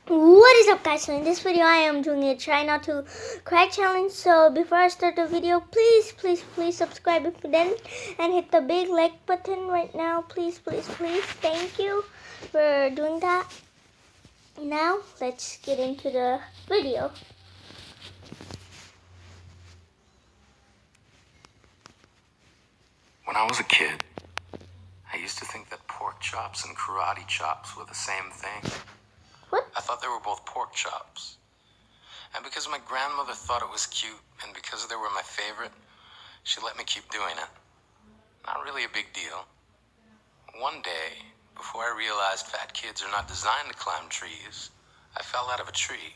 What is up, guys? So in this video I am doing a try not to cry challenge. So before I start the video, please subscribe if you didn't, and hit the big like button right now. Please. Thank you for doing that. Now let's get into the video. When I was a kid, I used to think that pork chops and karate chops were the same thing. What? I thought they were both pork chops. And because my grandmother thought it was cute, and because they were my favorite, she let me keep doing it. Not really a big deal. One day, before I realized fat kids are not designed to climb trees, I fell out of a tree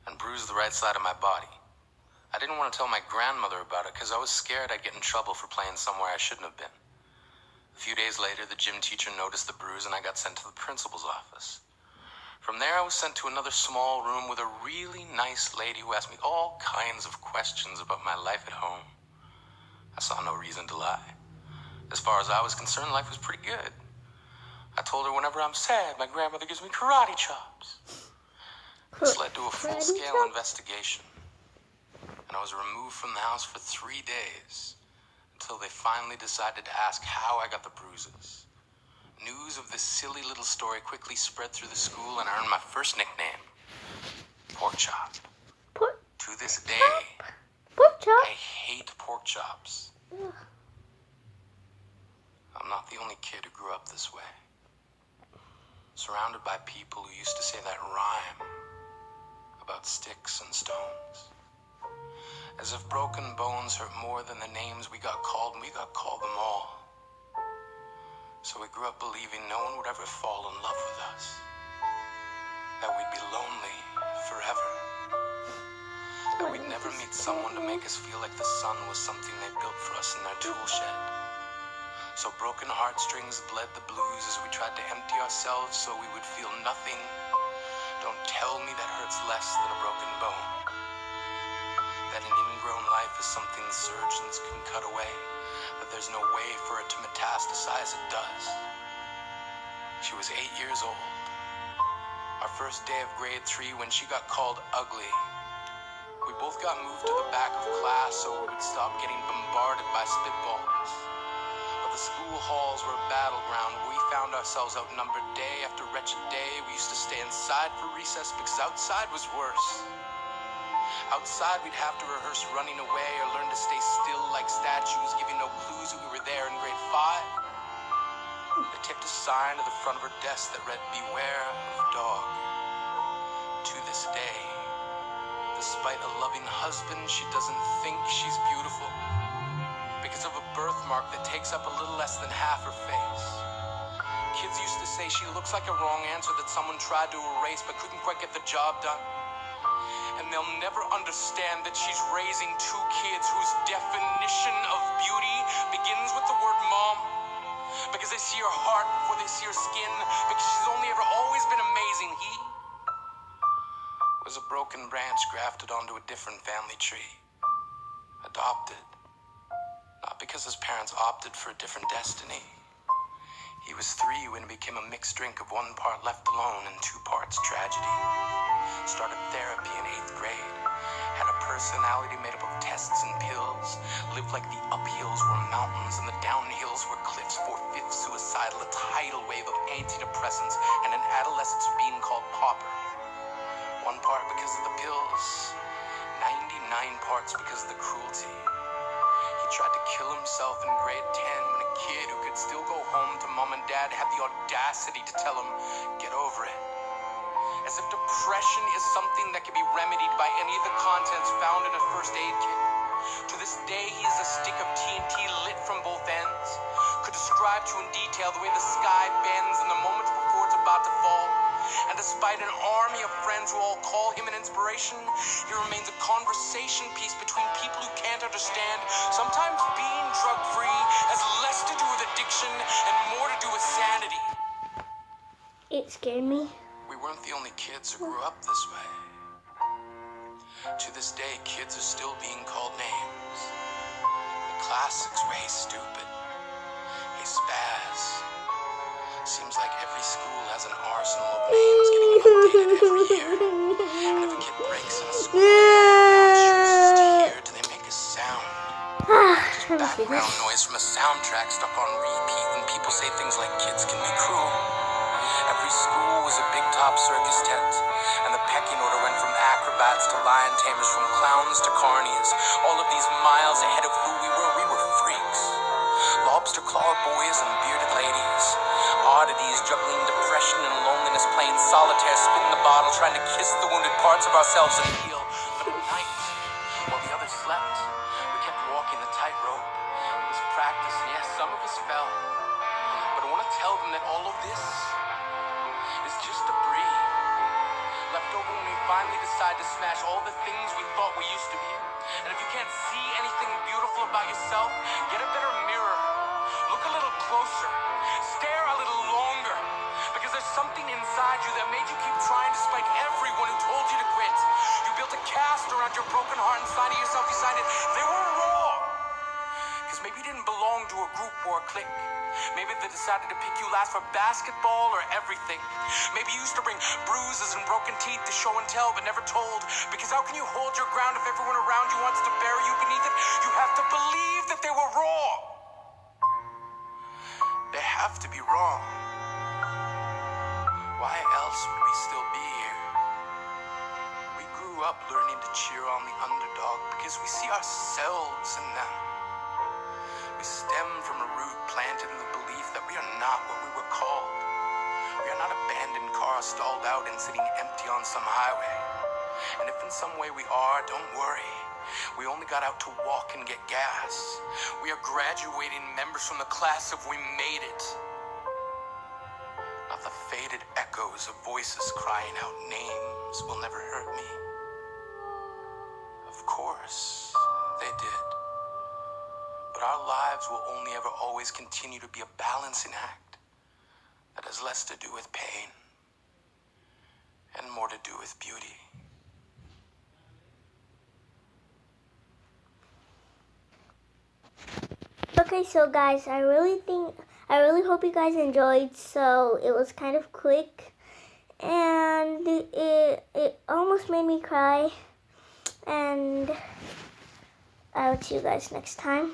and bruised the right side of my body. I didn't want to tell my grandmother about it because I was scared I'd get in trouble for playing somewhere I shouldn't have been. A few days later, the gym teacher noticed the bruise and I got sent to the principal's office. From there, I was sent to another small room with a really nice lady who asked me all kinds of questions about my life at home. I saw no reason to lie. As far as I was concerned, life was pretty good. I told her whenever I'm sad, my grandmother gives me karate chops. This led to a full-scale investigation, and I was removed from the house for 3 days until they finally decided to ask how I got the bruises. News of this silly little story quickly spread through the school, and I earned my first nickname, Pork Chop. To this day, Pork chop? I hate pork chops. Ugh. I'm not the only kid who grew up this way. Surrounded by people who used to say that rhyme about sticks and stones. As if broken bones hurt more than the names we got called, and we got called them all. So we grew up believing no one would ever fall in love with us. That we'd be lonely forever. That we'd never meet someone to make us feel like the sun was something they built for us in their tool shed. So broken heartstrings bled the blues as we tried to empty ourselves so we would feel nothing. Don't tell me that hurts less than a broken bone. That an ingrown life is something surgeons can cut away. That there's no way for it to metastasize, it does. She was 8 years old. Our first day of grade 3 when she got called ugly. We both got moved to the back of class so we would stop getting bombarded by spitballs. But the school halls were a battleground where we found ourselves outnumbered day after wretched day. We used to stay inside for recess because outside was worse. Outside, we'd have to rehearse running away or learn to stay still like statues, giving no clues that we were there in grade 5. They taped a sign to the front of her desk that read, "Beware of dog." To this day, despite a loving husband, she doesn't think she's beautiful because of a birthmark that takes up a little less than half her face. Kids used to say she looks like a wrong answer that someone tried to erase but couldn't quite get the job done. And they'll never understand that she's raising 2 kids whose definition of beauty begins with the word mom. Because they see her heart before they see her skin. Because she's only ever always been amazing. He was a broken branch grafted onto a different family tree. Adopted. Not because his parents opted for a different destiny. He was 3 when it became a mixed drink of 1 part left alone and 2 parts tragedy. Started therapy in 8th grade. Had a personality made up of tests and pills. Lived like the uphills were mountains and the downhills were cliffs. 4/5 suicidal, a tidal wave of antidepressants, and an adolescence being called pauper. 1 part because of the pills. 99 parts because of the cruelty. He tried to kill himself in grade 10 when a kid who could still go home to mom and dad had the audacity to tell him, "Get over it." As if depression is something that can be remedied by any of the contents found in a first aid kit. To this day, he is a stick of TNT lit from both ends. Could describe to in detail the way the sky bends in the moments before it's about to fall. And despite an army of friends who all call him an inspiration, he remains a conversation piece between people who can't understand. Sometimes being drug-free has less to do with addiction and more to do with sanity. It scared me. We weren't the only kids who grew up this way. To this day, kids are still being called names. The classics were, "Hey stupid," "Hey spaz." Seems like every school has an arsenal of names getting updated every year. Background noise from a soundtrack stuck on repeat when people say things like kids can be cruel. Every school was a big top circus tent, and the pecking order went from acrobats to lion tamers, from clowns to carnies. All of these miles ahead of who we were freaks. Lobster claw boys and bearded ladies, oddities juggling depression and loneliness, playing solitaire, spinning the bottle, trying to kiss the wounded parts of ourselves and heal. But at night, while the others slept, we kept walking the tightrope. It was practice, and yes, some of us fell. But I want to tell them that all of this is just debris left over when we finally decide to smash all the things we thought we used to be. And if you can't see anything beautiful about yourself, get a better mirror. Look a little closer. Stare a little longer. Because there's something inside you that made you keep trying despite everyone who told you to quit. You built a cast around your broken heart inside of yourself. You decided they were wrong. Because maybe you didn't belong to a group or a clique. Maybe they decided to pick you last for basketball or everything. Maybe you used to bring bruises and broken teeth to show and tell but never told. Because how can you hold your ground if everyone around you wants to bury you beneath it? You have to believe that they were wrong. They have to be wrong. Why else would we still be here? We grew up learning to cheer on the underdog because we see ourselves in them. We stem from a root planted in the belief that we are not what we were called. We are not abandoned cars stalled out and sitting empty on some highway. And if in some way we are, don't worry. We only got out to walk and get gas. We are graduating members from the class of We Made It. Not the faded echoes of voices crying out names will never hurt me. Of course, they did. But our lives will only ever always continue to be a balancing act that has less to do with pain and more to do with beauty. Okay, so guys, I really hope you guys enjoyed. So it was kind of quick, and it almost made me cry. And I'll see you guys next time.